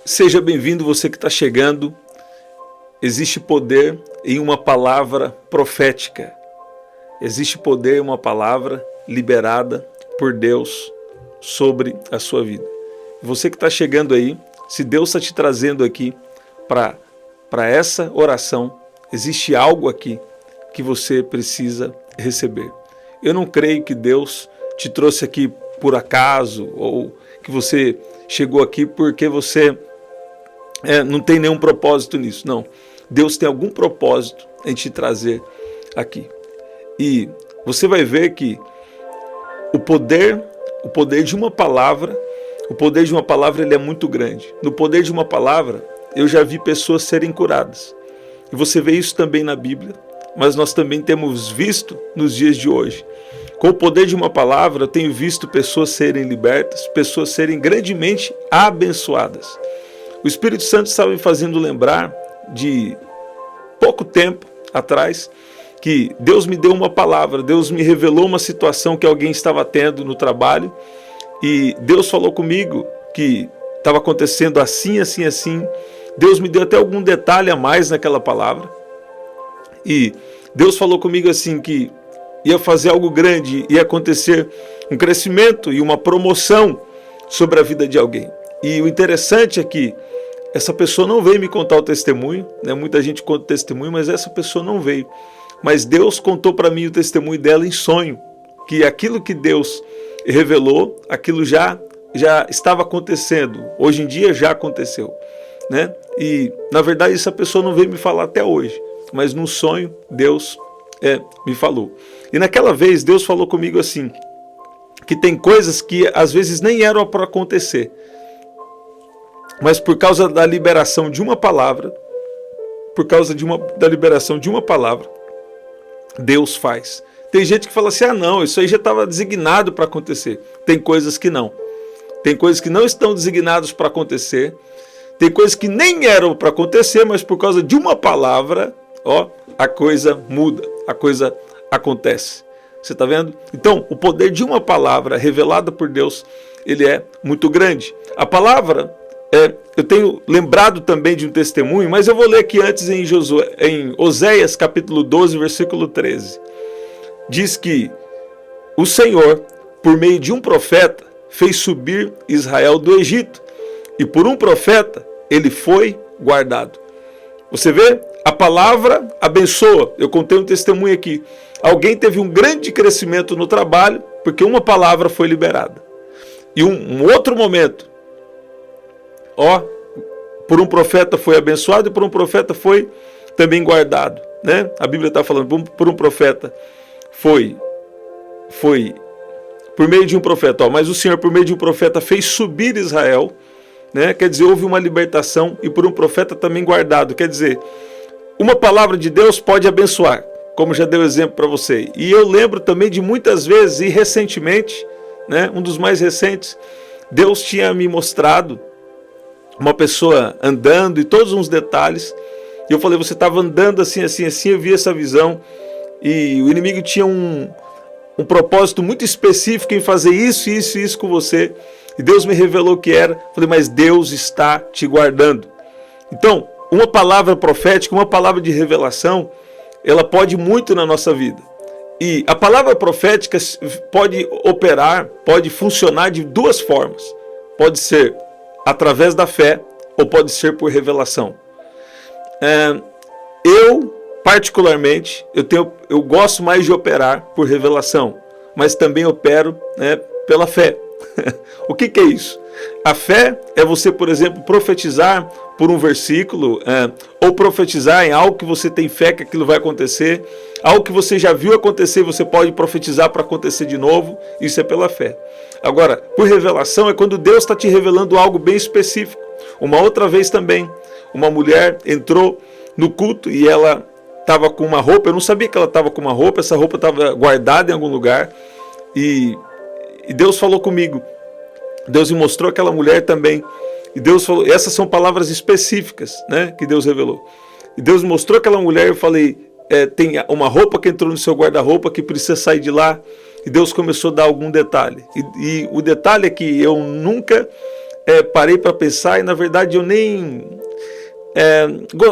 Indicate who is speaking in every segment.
Speaker 1: Seja bem-vindo, você que está chegando. Existe poder em uma palavra profética. Existe poder em uma palavra liberada por Deus sobre a sua vida. Você que está chegando aí, se Deus está te trazendo aqui para essa oração, existe algo aqui que você precisa receber. Eu não creio que Deus te trouxe aqui por acaso, ou que você chegou aqui porque você não tem nenhum propósito nisso. Não. Deus tem algum propósito em te trazer aqui. E você vai ver que o poder de uma palavra, ele é muito grande. No poder de uma palavra, eu já vi pessoas serem curadas. E você vê isso também na Bíblia, mas nós também temos visto nos dias de hoje. Com o poder de uma palavra, eu tenho visto pessoas serem libertas, pessoas serem grandemente abençoadas. O Espírito Santo estava me fazendo lembrar de pouco tempo atrás que Deus me deu uma palavra, Deus me revelou uma situação que alguém estava tendo no trabalho e Deus falou comigo que estava acontecendo assim, assim, assim. Deus me deu até algum detalhe a mais naquela palavra e Deus falou comigo assim que ia fazer algo grande, ia acontecer um crescimento e uma promoção sobre a vida de alguém. E o interessante é que essa pessoa não veio me contar o testemunho, né? Muita gente conta o testemunho, mas essa pessoa não veio. Mas Deus contou para mim o testemunho dela em sonho, que aquilo que Deus revelou, aquilo já estava acontecendo, hoje em dia já aconteceu, né? E na verdade essa pessoa não veio me falar até hoje, mas num sonho Deus me falou. E naquela vez Deus falou comigo assim, que tem coisas que às vezes nem eram para acontecer, mas por causa da liberação de uma palavra, da liberação de uma palavra, Deus faz. Tem gente que fala assim, não, isso aí já estava designado para acontecer. Tem coisas que não. Tem coisas que não estão designadas para acontecer. Tem coisas que nem eram para acontecer, mas por causa de uma palavra, a coisa muda, a coisa acontece. Você está vendo? Então, o poder de uma palavra revelada por Deus, ele é muito grande. A palavra, eu tenho lembrado também de um testemunho, mas eu vou ler aqui antes em Oséias capítulo 12, versículo 13. Diz que o Senhor, por meio de um profeta, fez subir Israel do Egito, e por um profeta ele foi guardado. Você vê? A palavra abençoa. Eu contei um testemunho aqui. Alguém teve um grande crescimento no trabalho, porque uma palavra foi liberada. E um outro momento, por um profeta foi abençoado e por um profeta foi também guardado, né? A Bíblia está falando, por um profeta foi por meio de um profeta, mas o Senhor por meio de um profeta fez subir Israel, né? Quer dizer, houve uma libertação e por um profeta também guardado. Quer dizer, uma palavra de Deus pode abençoar, como já dei exemplo para você. E eu lembro também de muitas vezes, e recentemente, né, um dos mais recentes, Deus tinha me mostrado uma pessoa andando e todos uns detalhes. E eu falei, você estava andando assim, assim, assim, eu vi essa visão. E o inimigo tinha um propósito muito específico em fazer isso, isso e isso com você. E Deus me revelou o que era. Eu falei, mas Deus está te guardando. Então, uma palavra profética, uma palavra de revelação, ela pode muito na nossa vida. E a palavra profética pode operar, pode funcionar de duas formas. Pode ser através da fé ou pode ser por revelação. Eu, particularmente, eu gosto mais de operar por revelação, mas também opero, né, pela fé. O que é isso? A fé é você, por exemplo, profetizar por um versículo, ou profetizar em algo que você tem fé que aquilo vai acontecer, algo que você já viu acontecer, você pode profetizar para acontecer de novo, isso é pela fé. Agora, por revelação é quando Deus está te revelando algo bem específico. Uma outra vez também, uma mulher entrou no culto e ela estava com uma roupa, eu não sabia que ela estava com uma roupa, essa roupa estava guardada em algum lugar, e Deus falou comigo, Deus me mostrou aquela mulher também, e Deus falou, essas são palavras específicas, né, que Deus revelou. E Deus me mostrou aquela mulher, eu falei, tem uma roupa que entrou no seu guarda-roupa que precisa sair de lá, e Deus começou a dar algum detalhe. E o detalhe é que eu nunca parei para pensar e na verdade eu nem,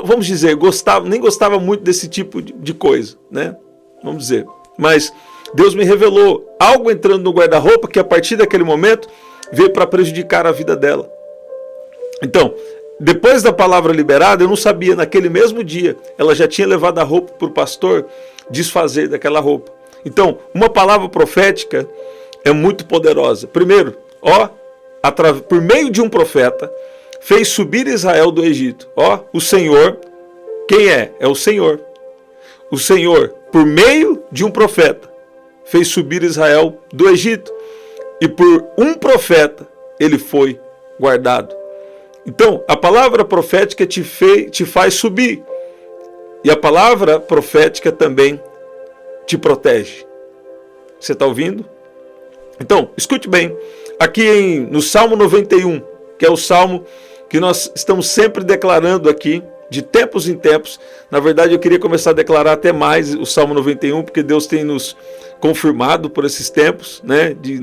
Speaker 1: vamos dizer, nem gostava muito desse tipo de coisa, né? Vamos dizer. Mas Deus me revelou algo entrando no guarda-roupa que a partir daquele momento veio para prejudicar a vida dela. Então, depois da palavra liberada, eu não sabia, naquele mesmo dia, ela já tinha levado a roupa para o pastor desfazer daquela roupa. Então, uma palavra profética é muito poderosa. Primeiro, por meio de um profeta, fez subir Israel do Egito. O Senhor, quem é? É o Senhor. O Senhor, por meio de um profeta, fez subir Israel do Egito. E por um profeta, ele foi guardado. Então, a palavra profética te faz subir. E a palavra profética também te protege. Você está ouvindo? Então, escute bem. Aqui no Salmo 91, que é o salmo que nós estamos sempre declarando aqui, de tempos em tempos. Na verdade, eu queria começar a declarar até mais o Salmo 91, porque Deus tem nos confirmado por esses tempos, né, de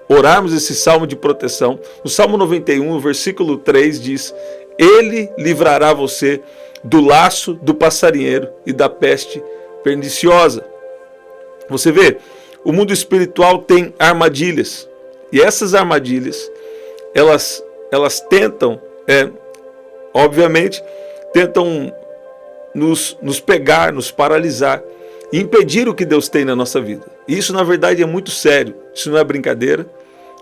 Speaker 1: orarmos esse salmo de proteção. O Salmo 91, o versículo 3 diz: Ele livrará você do laço do passarinheiro e da peste perniciosa. Você vê, o mundo espiritual tem armadilhas. E essas armadilhas, elas tentam, obviamente, tentam nos pegar, nos paralisar e impedir o que Deus tem na nossa vida. E isso, na verdade, é muito sério. Isso não é brincadeira.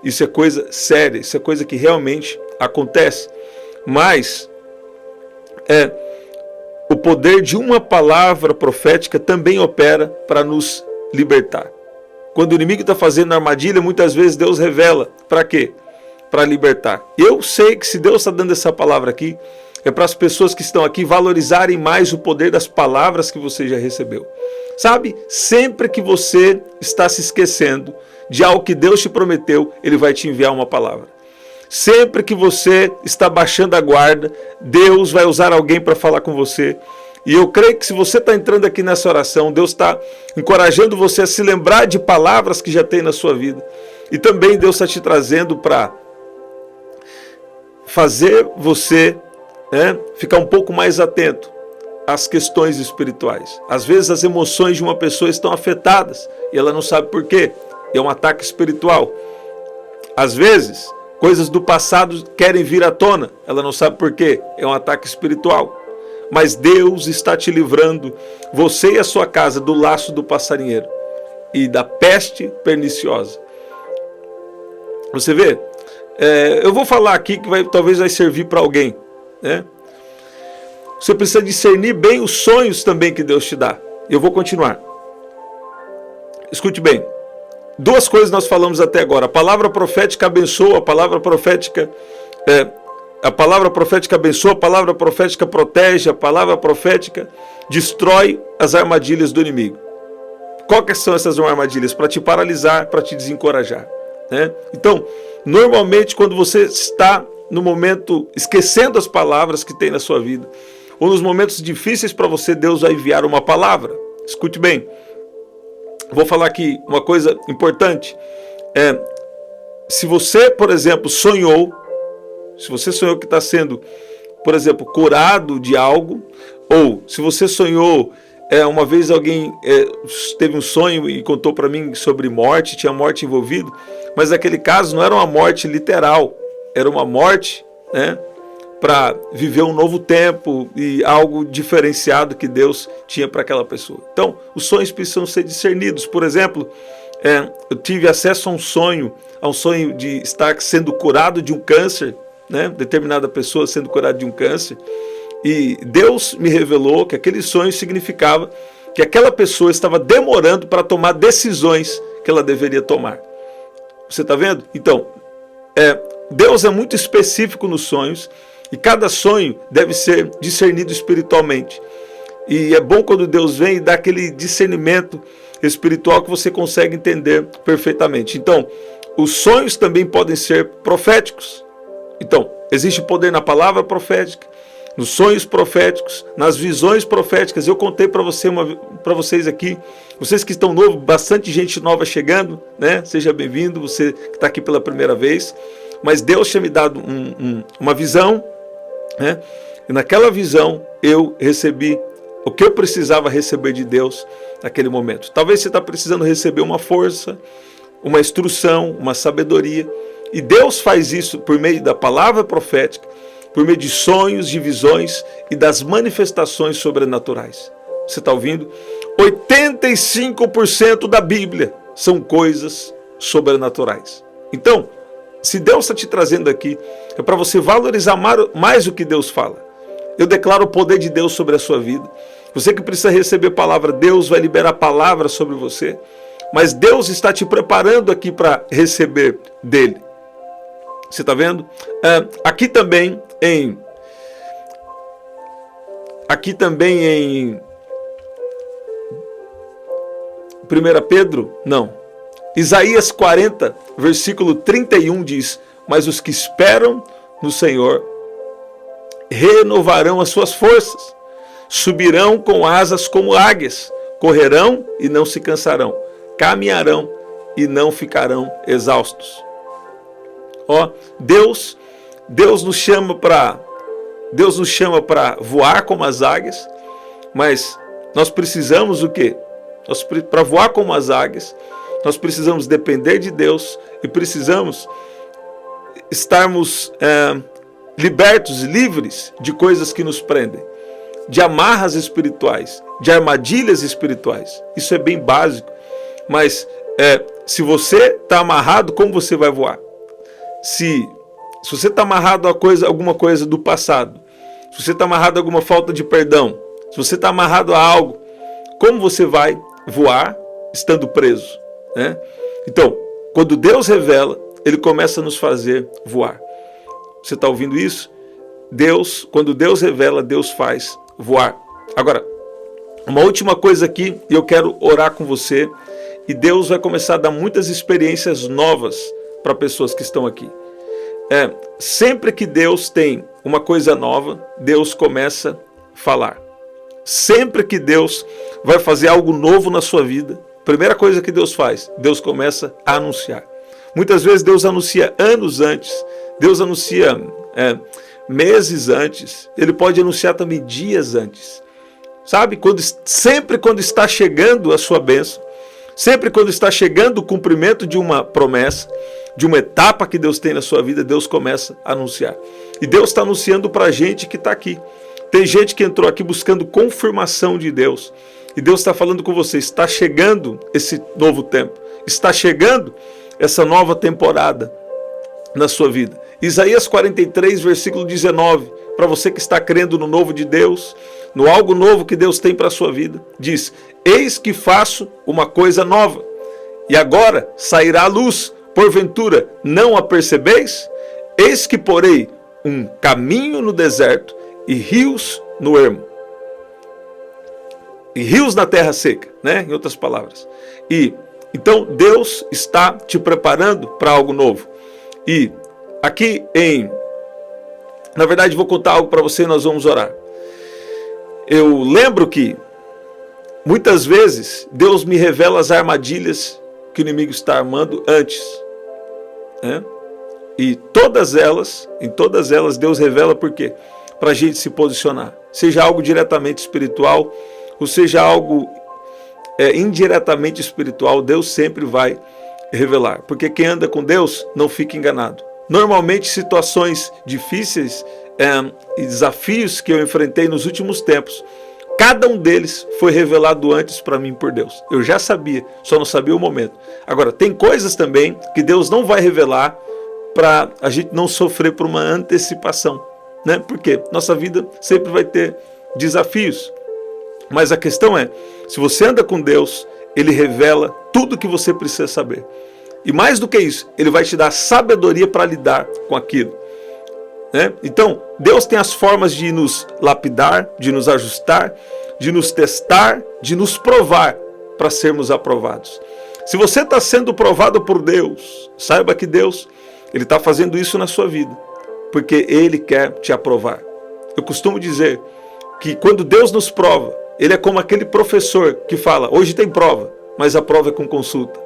Speaker 1: Isso é coisa séria. Isso é coisa que realmente acontece. Mas o poder de uma palavra profética também opera para nos libertar. Quando o inimigo está fazendo armadilha, muitas vezes Deus revela. Para quê? Para libertar. Eu sei que se Deus está dando essa palavra aqui, é para as pessoas que estão aqui valorizarem mais o poder das palavras que você já recebeu. Sabe, sempre que você está se esquecendo de algo que Deus te prometeu, Ele vai te enviar uma palavra. Sempre que você está baixando a guarda, Deus vai usar alguém para falar com você. E eu creio que se você está entrando aqui nessa oração, Deus está encorajando você a se lembrar de palavras que já tem na sua vida. E também Deus está te trazendo para fazer você ficar um pouco mais atento às questões espirituais. Às vezes as emoções de uma pessoa estão afetadas e ela não sabe por quê. É um ataque espiritual. Às vezes, coisas do passado querem vir à tona. Ela não sabe por quê. É um ataque espiritual. Mas Deus está te livrando, você e a sua casa, do laço do passarinheiro e da peste perniciosa. Você vê? Eu vou falar aqui que talvez vai servir para alguém, né? Você precisa discernir bem os sonhos também que Deus te dá. Eu vou continuar. Escute bem. Duas coisas nós falamos até agora. A palavra profética abençoa, a palavra profética abençoa, a palavra profética protege, a palavra profética destrói as armadilhas do inimigo. Quais são essas armadilhas? Para te paralisar, para te desencorajar, né? Então, normalmente quando você está no momento esquecendo as palavras que tem na sua vida, ou nos momentos difíceis para você, Deus vai enviar uma palavra. Escute bem. Vou falar aqui uma coisa importante. Se você, por exemplo, sonhou que está sendo, por exemplo, curado de algo, ou se você sonhou, uma vez alguém teve um sonho e contou para mim sobre morte, tinha morte envolvida, mas naquele caso não era uma morte literal, era uma morte, para viver um novo tempo e algo diferenciado que Deus tinha para aquela pessoa. Então, os sonhos precisam ser discernidos. Por exemplo, eu tive acesso a um sonho de estar sendo curado de um câncer, né? Determinada pessoa sendo curada de um câncer, e Deus me revelou que aquele sonho significava que aquela pessoa estava demorando para tomar decisões que ela deveria tomar. Você está vendo? Então, Deus é muito específico nos sonhos, e cada sonho deve ser discernido espiritualmente. E é bom quando Deus vem e dá aquele discernimento espiritual que você consegue entender perfeitamente. Então, os sonhos também podem ser proféticos. Então, existe poder na palavra profética, nos sonhos proféticos, nas visões proféticas. Eu contei para vocês aqui, vocês que estão novos, bastante gente nova chegando, né? Seja bem-vindo, você que está aqui pela primeira vez. mas Deus tinha me dado uma visão, né? E naquela visão eu recebi o que eu precisava receber de Deus naquele momento. Talvez você está precisando receber uma força, uma instrução, uma sabedoria, e Deus faz isso por meio da palavra profética, por meio de sonhos, de visões e das manifestações sobrenaturais. Você está ouvindo? 85% da Bíblia são coisas sobrenaturais. Então, se Deus está te trazendo aqui, é para você valorizar mais o que Deus fala. Eu declaro o poder de Deus sobre a sua vida. Você que precisa receber palavra, Deus vai liberar palavra sobre você. Mas Deus está te preparando aqui para receber dele. Você está vendo? Aqui também em 1 Pedro, não. Isaías 40, versículo 31 diz: mas os que esperam no Senhor renovarão as suas forças, subirão com asas como águias, correrão e não se cansarão, caminharão e não ficarão exaustos. Ó, Deus nos chama para voar como as águias, mas nós precisamos o quê? Para voar como as águias, nós precisamos depender de Deus e precisamos estarmos libertos, livres de coisas que nos prendem, de amarras espirituais, de armadilhas espirituais. Isso é bem básico, mas se você está amarrado, como você vai voar? Se você está amarrado a alguma coisa do passado, se você está amarrado a alguma falta de perdão, se você está amarrado a algo, como você vai voar estando preso, né? Então, quando Deus revela, Ele começa a nos fazer voar. Você está ouvindo isso? Quando Deus revela, Deus faz voar. Agora, uma última coisa aqui, e eu quero orar com você, e Deus vai começar a dar muitas experiências novas para pessoas que estão aqui. Sempre que Deus tem uma coisa nova, Deus começa a falar. Sempre que Deus vai fazer algo novo na sua vida, a primeira coisa que Deus faz, Deus começa a anunciar. Muitas vezes Deus anuncia anos antes, Deus anuncia meses antes, Ele pode anunciar também dias antes. Sabe? Sempre quando está chegando a sua bênção, sempre quando está chegando o cumprimento de uma promessa, de uma etapa que Deus tem na sua vida, Deus começa a anunciar. E Deus está anunciando para a gente que está aqui. Tem gente que entrou aqui buscando confirmação de Deus. E Deus está falando com você, está chegando esse novo tempo. Está chegando essa nova temporada na sua vida. Isaías 43, versículo 19, para você que está crendo no novo de Deus, no algo novo que Deus tem para a sua vida, diz: eis que faço uma coisa nova, e agora sairá a luz, porventura não a percebeis? Eis que porei um caminho no deserto e rios no ermo. E rios na terra seca, né? Em outras palavras. Então Deus está te preparando para algo novo. E aqui na verdade vou contar algo para você e nós vamos orar. Eu lembro que muitas vezes Deus me revela as armadilhas que o inimigo está armando antes, né? E em todas elas Deus revela por quê? Para a gente se posicionar. Seja algo diretamente espiritual, ou seja algo indiretamente espiritual, Deus sempre vai revelar. Porque quem anda com Deus não fica enganado. Normalmente situações difíceis e desafios que eu enfrentei nos últimos tempos, cada um deles foi revelado antes para mim por Deus. Eu já sabia, só não sabia o momento. Agora, tem coisas também que Deus não vai revelar para a gente não sofrer por uma antecipação, né? Porque nossa vida sempre vai ter desafios. Mas a questão é, se você anda com Deus, Ele revela tudo o que você precisa saber. E mais do que isso, Ele vai te dar sabedoria para lidar com aquilo, né? Então, Deus tem as formas de nos lapidar, de nos ajustar, de nos testar, de nos provar para sermos aprovados. Se você está sendo provado por Deus, saiba que Deus, Ele está fazendo isso na sua vida, porque Ele quer te aprovar. Eu costumo dizer que quando Deus nos prova, Ele é como aquele professor que fala, hoje tem prova, mas a prova é com consulta.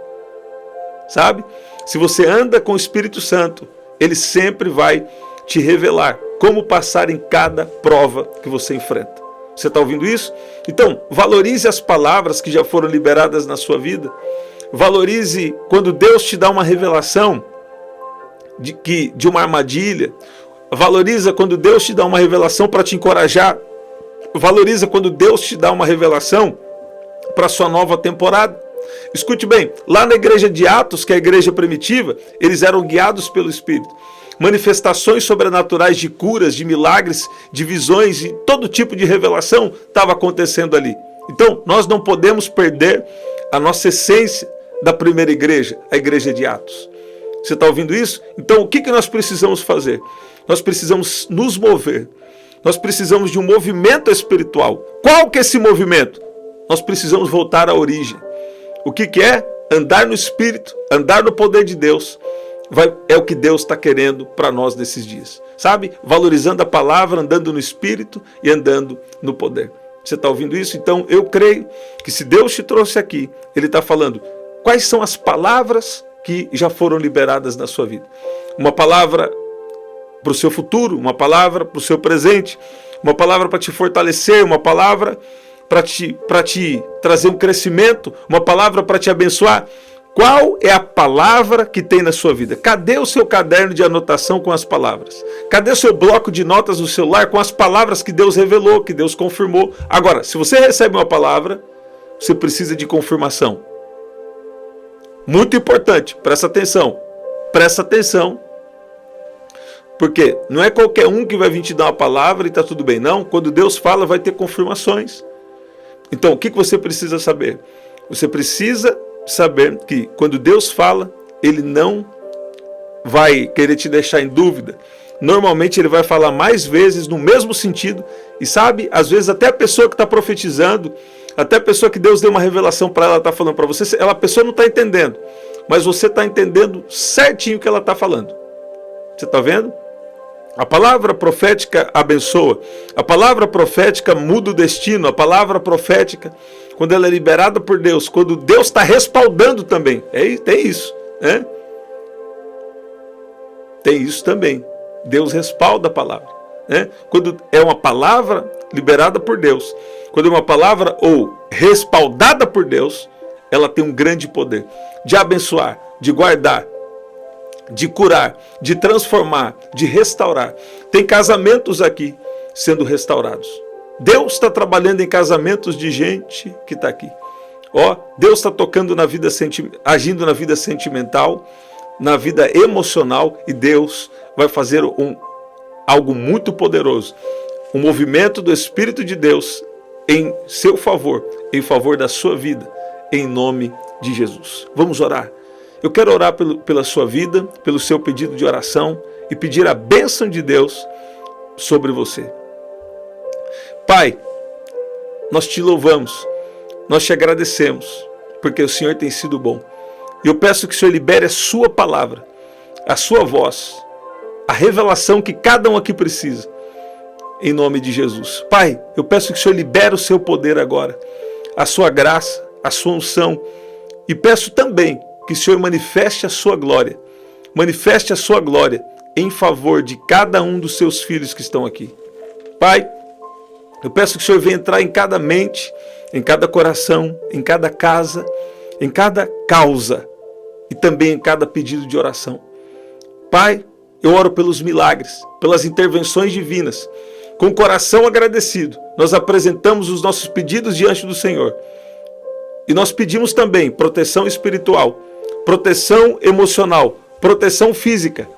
Speaker 1: Sabe? Se você anda com o Espírito Santo, Ele sempre vai te revelar como passar em cada prova que você enfrenta. Você está ouvindo isso? Então, valorize as palavras que já foram liberadas na sua vida. Valorize quando Deus te dá uma revelação de uma armadilha. Valoriza quando Deus te dá uma revelação para te encorajar. Valoriza quando Deus te dá uma revelação para a sua nova temporada. Escute bem, lá na igreja de Atos, que é a igreja primitiva, eles eram guiados pelo Espírito. Manifestações sobrenaturais de curas, de milagres, de visões e todo tipo de revelação estava acontecendo ali. Então, nós não podemos perder a nossa essência da primeira igreja, a igreja de Atos. Você está ouvindo isso? Então, o que nós precisamos fazer? Nós precisamos nos mover. Nós precisamos de um movimento espiritual. Qual que é esse movimento? Nós precisamos voltar à origem. O que é? Andar no Espírito, andar no poder de Deus. É o que Deus está querendo para nós nesses dias. Sabe? Valorizando a palavra, andando no Espírito e andando no poder. Você está ouvindo isso? Então eu creio que se Deus te trouxe aqui, Ele está falando quais são as palavras que já foram liberadas na sua vida. Uma palavra para o seu futuro, uma palavra para o seu presente, uma palavra para te fortalecer, uma palavra para te trazer um crescimento, uma palavra para te abençoar. Qual é a palavra que tem na sua vida? Cadê o seu caderno de anotação com as palavras? Cadê o seu bloco de notas no celular com as palavras que Deus revelou, que Deus confirmou? Agora, se você recebe uma palavra, você precisa de confirmação. Muito importante, presta atenção. Presta atenção. Porque não é qualquer um que vai vir te dar uma palavra e está tudo bem. Não, quando Deus fala, vai ter confirmações. Então, o que você precisa saber? Você precisa saber que quando Deus fala, Ele não vai querer te deixar em dúvida. Normalmente Ele vai falar mais vezes no mesmo sentido. E sabe, às vezes até a pessoa que está profetizando, até a pessoa que Deus deu uma revelação para ela, está falando para você, a pessoa não está entendendo. Mas você está entendendo certinho o que ela está falando. Você está vendo? A palavra profética abençoa. A palavra profética muda o destino. A palavra profética, quando ela é liberada por Deus, quando Deus está respaldando também. Tem isso, né? Tem isso também. Deus respalda a palavra, né? Quando é uma palavra liberada por Deus, quando é uma palavra ou respaldada por Deus, ela tem um grande poder de abençoar, de guardar, de curar, de transformar, de restaurar. Tem casamentos aqui sendo restaurados. Deus está trabalhando em casamentos de gente que está aqui. Deus está tocando na vida agindo na vida sentimental, na vida emocional, e Deus vai fazer algo muito poderoso. Um movimento do Espírito de Deus em seu favor, em favor da sua vida, em nome de Jesus. Vamos orar. Eu quero orar pela sua vida, pelo seu pedido de oração e pedir a bênção de Deus sobre você. Pai, nós te louvamos, nós te agradecemos, porque o Senhor tem sido bom. E eu peço que o Senhor libere a sua palavra, a sua voz, a revelação que cada um aqui precisa, em nome de Jesus. Pai, eu peço que o Senhor libere o seu poder agora, a sua graça, a sua unção, e peço também que o Senhor manifeste a sua glória em favor de cada um dos seus filhos que estão aqui. Pai, eu peço que o Senhor venha entrar em cada mente, em cada coração, em cada casa, em cada causa e também em cada pedido de oração. Pai, eu oro pelos milagres, pelas intervenções divinas. Com o coração agradecido, nós apresentamos os nossos pedidos diante do Senhor. E nós pedimos também proteção espiritual, proteção emocional, proteção física,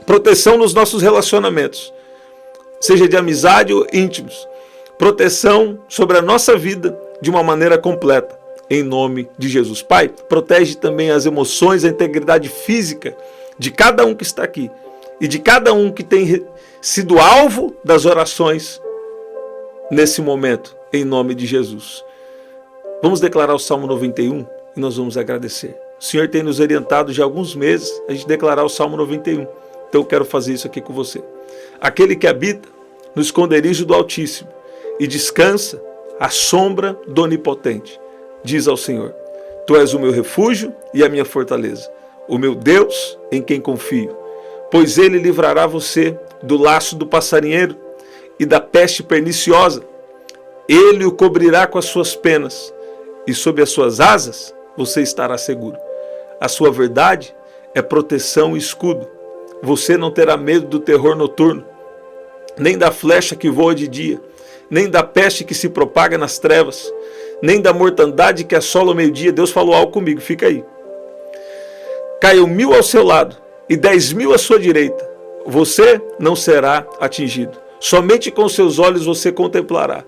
Speaker 1: proteção nos nossos relacionamentos, seja de amizade ou íntimos, proteção sobre a nossa vida de uma maneira completa, em nome de Jesus. Pai, protege também as emoções, a integridade física de cada um que está aqui e de cada um que tem sido alvo das orações nesse momento, em nome de Jesus. Vamos declarar o Salmo 91 e nós vamos agradecer. O Senhor tem nos orientado já há alguns meses a gente declarar o Salmo 91. Então eu quero fazer isso aqui com você. Aquele que habita no esconderijo do Altíssimo e descansa à sombra do Onipotente, diz ao Senhor: Tu és o meu refúgio e a minha fortaleza, o meu Deus em quem confio. pois ele livrará você do laço do passarinheiro e da peste perniciosa. Ele o cobrirá com as suas penas, e sob as suas asas você estará seguro. A sua verdade é proteção e escudo. Você não terá medo do terror noturno, nem da flecha que voa de dia, nem da peste que se propaga nas trevas, nem da mortandade que assola o meio-dia. Deus falou algo comigo, fica aí. Caiam 1000 ao seu lado e 10.000 à sua direita, você não será atingido. Somente com seus olhos você contemplará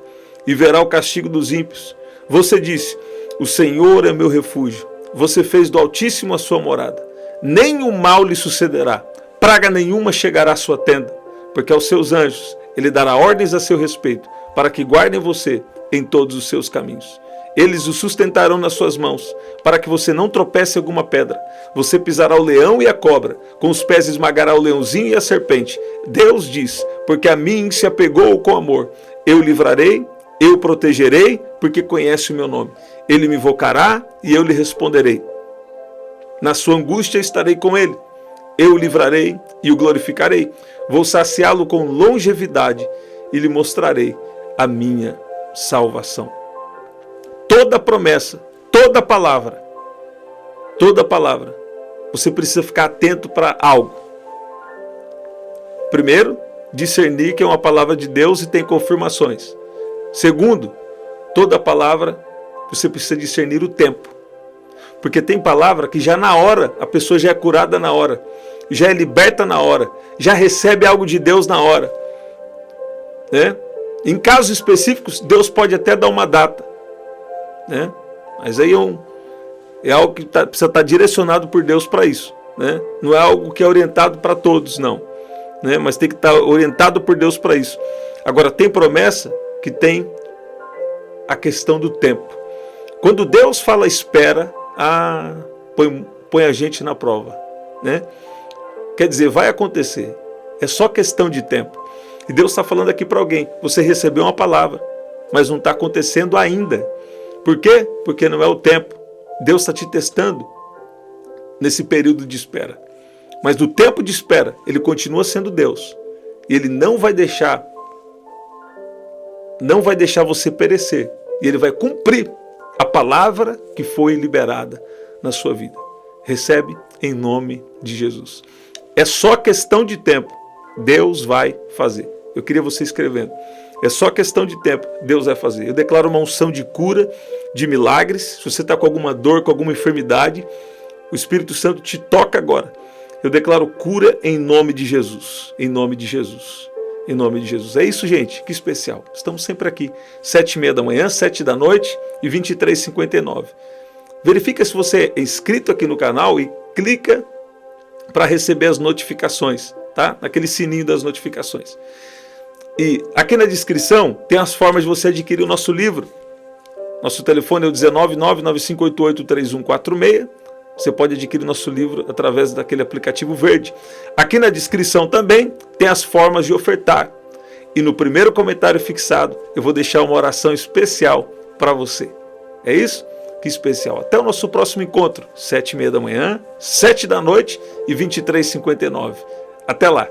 Speaker 1: e verá o castigo dos ímpios. Você disse: o Senhor é meu refúgio. Você fez do Altíssimo a sua morada. Nenhum mal lhe sucederá, praga nenhuma chegará à sua tenda, porque aos seus anjos ele dará ordens a seu respeito, para que guardem você em todos os seus caminhos. Eles o sustentarão nas suas mãos, para que você não tropece em alguma pedra. Você pisará o leão e a cobra, com os pés esmagará o leãozinho e a serpente. Deus diz: porque a mim se apegou com amor. Eu o livrarei, eu o protegerei, porque conhece o meu nome. Ele me invocará e eu lhe responderei. Na sua angústia estarei com ele. Eu o livrarei e o glorificarei. Vou saciá-lo com longevidade e lhe mostrarei a minha salvação. Toda promessa, toda palavra, você precisa ficar atento para algo. Primeiro, discernir que é uma palavra de Deus e tem confirmações. Segundo, toda palavra você precisa discernir o tempo. Porque tem palavra que já na hora, a pessoa já é curada na hora, já é liberta na hora, já recebe algo de Deus na hora. Né? Em casos específicos, Deus pode até dar uma data. Né? Mas aí é algo que precisa estar direcionado por Deus para isso. Né? Não é algo que é orientado para todos, não. Né? Mas tem que estar orientado por Deus para isso. Agora, tem promessa que tem a questão do tempo. Quando Deus fala espera, põe a gente na prova. Né? Quer dizer, vai acontecer. É só questão de tempo. E Deus está falando aqui para alguém. Você recebeu uma palavra, mas não está acontecendo ainda. Por quê? Porque não é o tempo. Deus está te testando nesse período de espera. Mas no tempo de espera, Ele continua sendo Deus. E Ele não vai deixar você perecer. E Ele vai cumprir a palavra que foi liberada na sua vida. Recebe em nome de Jesus. É só questão de tempo. Deus vai fazer. Eu queria você escrevendo. É só questão de tempo. Deus vai fazer. Eu declaro uma unção de cura, de milagres. Se você está com alguma dor, com alguma enfermidade, o Espírito Santo te toca agora. Eu declaro cura em nome de Jesus. Em nome de Jesus. Em nome de Jesus. É isso, gente. Que especial. Estamos sempre aqui. 7h30 da manhã, 7 da noite e 23h59. Verifica se você é inscrito aqui no canal e clica para receber as notificações, tá? Naquele sininho das notificações. E aqui na descrição tem as formas de você adquirir o nosso livro. Nosso telefone é o 19995883146. Você pode adquirir nosso livro através daquele aplicativo verde. Aqui na descrição também tem as formas de ofertar. E no primeiro comentário fixado eu vou deixar uma oração especial para você. É isso? Que especial. Até o nosso próximo encontro. 7h30 da manhã, 7 da noite e 23h59. Até lá.